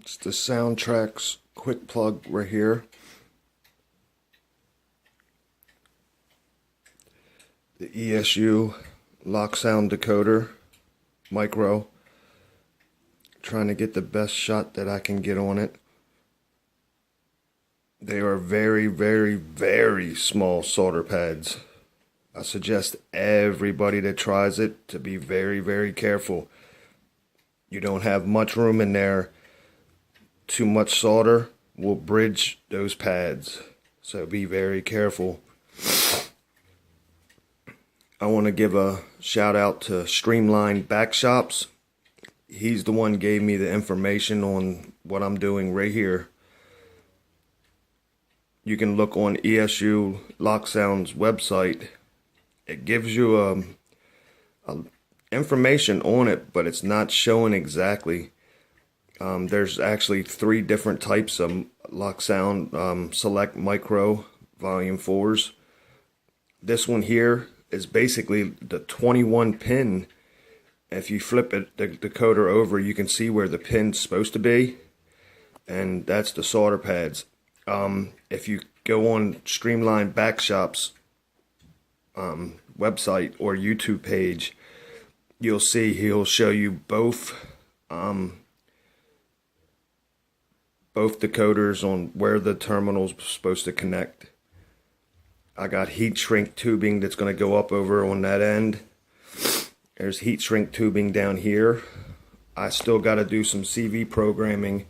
It's the Soundtracks quick plug right here. The ESU loksound decoder micro. Trying to get the best shot that I can get on it. They are very, very, very small solder pads. I suggest everybody that tries it to be very, very careful. You don't have much room in there. Too much solder will bridge those pads. So be very careful. I want to give a shout out to Streamline Backshops. He's the one gave me the information on what I'm doing right here. You can look on ESU Loksound's website. It gives you information on it, but it's not showing exactly. There's actually 3 different types of Loksound Select Micro Volume 4s. This one here is basically the 21 pin. If you flip it, the decoder over, you can see where the pin's supposed to be, and that's the solder pads. If you go on Streamline Backshop's website or YouTube page, you'll see he'll show you both decoders on where the terminal's supposed to connect. I got heat shrink tubing that's going to go up over on that end. There's heat shrink tubing down here. I still got to do some CV programming.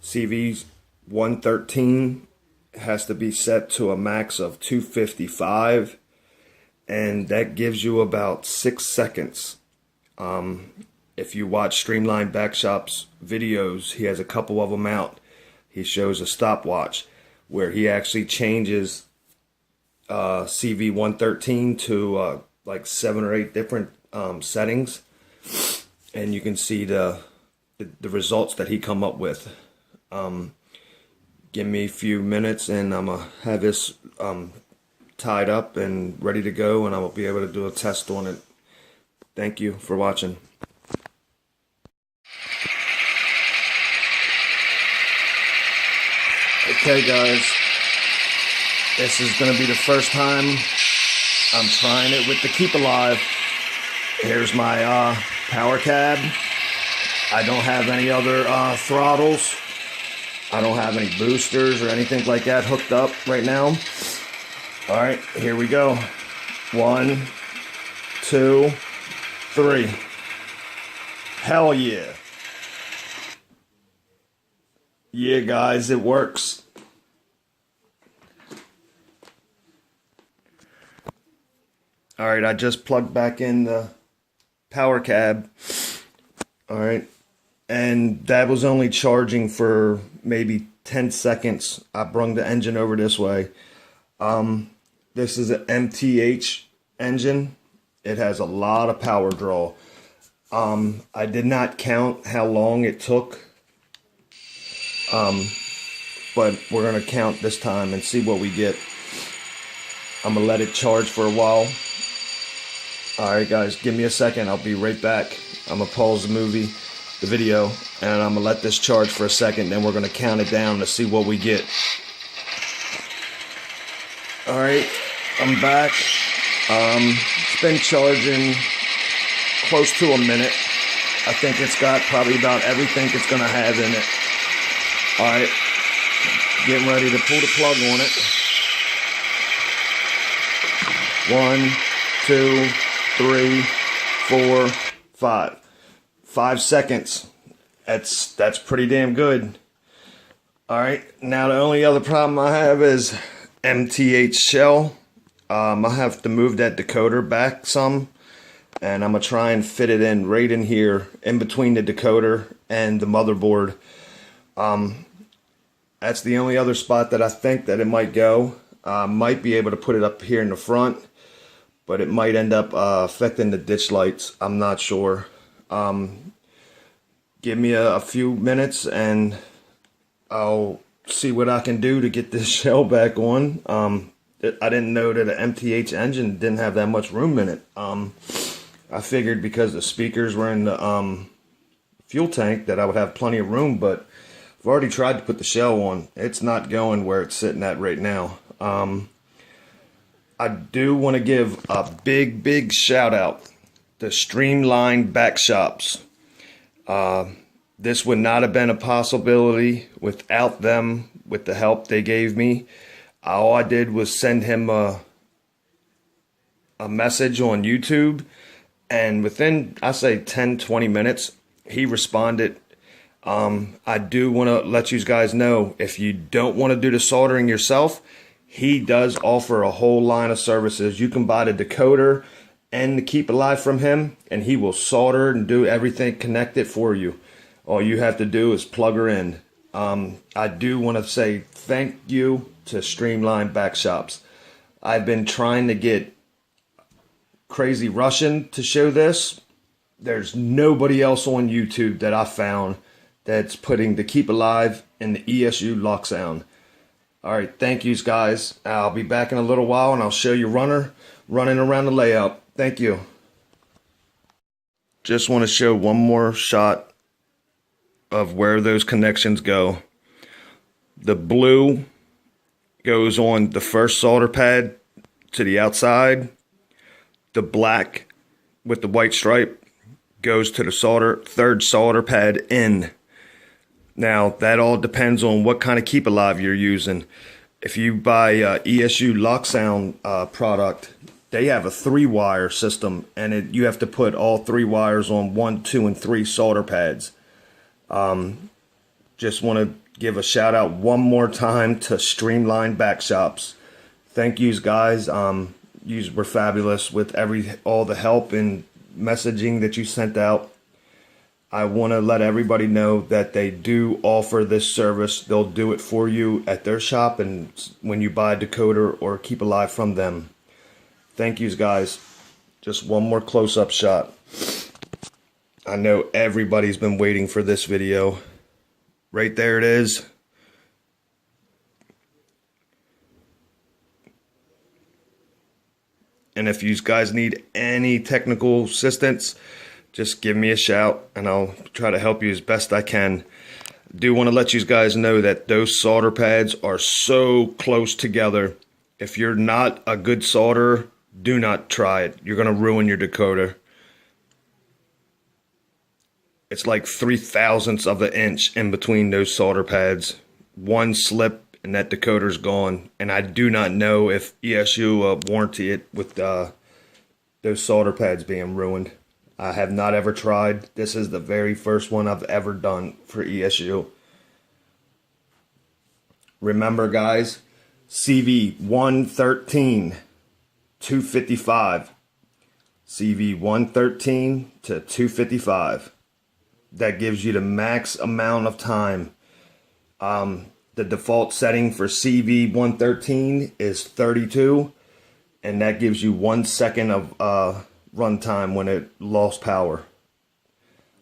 CV 113 has to be set to a max of 255, and that gives you about 6 seconds. If you watch Streamline Backshop's videos, he has a couple of them out. He shows a stopwatch where he actually changes CV 113 to like 7 or 8 different settings, and you can see the results that he come up with. Give me a few minutes and I'm gonna have this tied up and ready to go, and I will be able to do a test on it. Thank you for watching. Okay guys, this is going to be the first time I'm trying it with the Keep Alive. Here's my power cab. I don't have any other throttles. I don't have any boosters or anything like that hooked up right now. Alright, here we go. 1, 2, 3. Hell yeah. Yeah guys, it works. Alright, I just plugged back in the power cab. Alright, and that was only charging for maybe 10 seconds. I brung the engine over this way. This is an MTH engine. It has a lot of power draw. I did not count how long it took. But we're going to count this time and see what we get. I'm going to let it charge for a while. Alright guys, give me a second. I'll be right back. I'm going to pause the video, and I'm going to let this charge for a second. Then we're going to count it down to see what we get. Alright, I'm back. It's been charging close to a minute. I think it's got probably about everything it's going to have in it. Alright, getting ready to pull the plug on it. 1, 2, 3, 4, 5. 5 seconds. That's pretty damn good. Alright, now the only other problem I have is MTH shell. I have to move that decoder back some, and I'm going to try and fit it in right in here, in between the decoder and the motherboard. That's the only other spot that I think that it might go. Might be able to put it up here in the front, but it might end up affecting the ditch lights. I'm not sure. Give me a few minutes and I'll see what I can do to get this shell back on. I didn't know that an MTH engine didn't have that much room in it. I figured because the speakers were in the fuel tank that I would have plenty of room, but I've already tried to put the shell on. It's not going where it's sitting at right now. I do want to give a big shout out to Streamline Back Shops. This would not have been a possibility without them, with the help they gave me. All I did was send him a message on YouTube, and within, I say, 10-20 minutes, he responded. I do want to let you guys know, if you don't want to do the soldering yourself, he does offer a whole line of services. You can buy the decoder and the Keep Alive from him, and he will solder and do everything, connect it for you. All you have to do is plug her in. I do want to say thank you to Streamline Back Shops. I've been trying to get Crazy Russian to show this. There's nobody else on YouTube that I found that's putting the Keep Alive and the ESU loksound. Alright, thank yous guys. I'll be back in a little while and I'll show you running around the layout. Thank you. Just want to show one more shot of where those connections go. The blue goes on the first solder pad to the outside. The black with the white stripe goes to the third solder pad in. Now, that all depends on what kind of Keep Alive you're using. If you buy ESU loksound product, they have a 3-wire system, and you have to put all 3 wires on 1, 2, and 3 solder pads. Just want to give a shout out one more time to Streamline Back Shops. Thank yous guys. Yous were fabulous with all the help and messaging that you sent out. I want to let everybody know that they do offer this service. They'll do it for you at their shop, and when you buy a decoder or Keep Alive from them. Thank yous guys. Just one more close-up shot. I know everybody's been waiting for this video. Right there it is. And if you guys need any technical assistance, just give me a shout and I'll try to help you as best I can. I do want to let you guys know that those solder pads are so close together. If you're not a good solderer, do not try it. You're going to ruin your decoder. It's like 3/1000ths of an inch in between those solder pads. One slip and that decoder's gone. And I do not know if ESU warranty it with those solder pads being ruined. I have not ever tried. This is the very first one I've ever done for ESU. Remember guys, CV 113 255. CV 113 to 255. That gives you the max amount of time. The default setting for CV 113 is 32, and that gives you 1 second of run time when it lost power.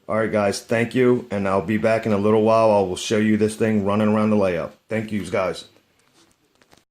Alright guys, thank you, and I'll be back in a little while. I will show you this thing running around the layout. Thank you guys.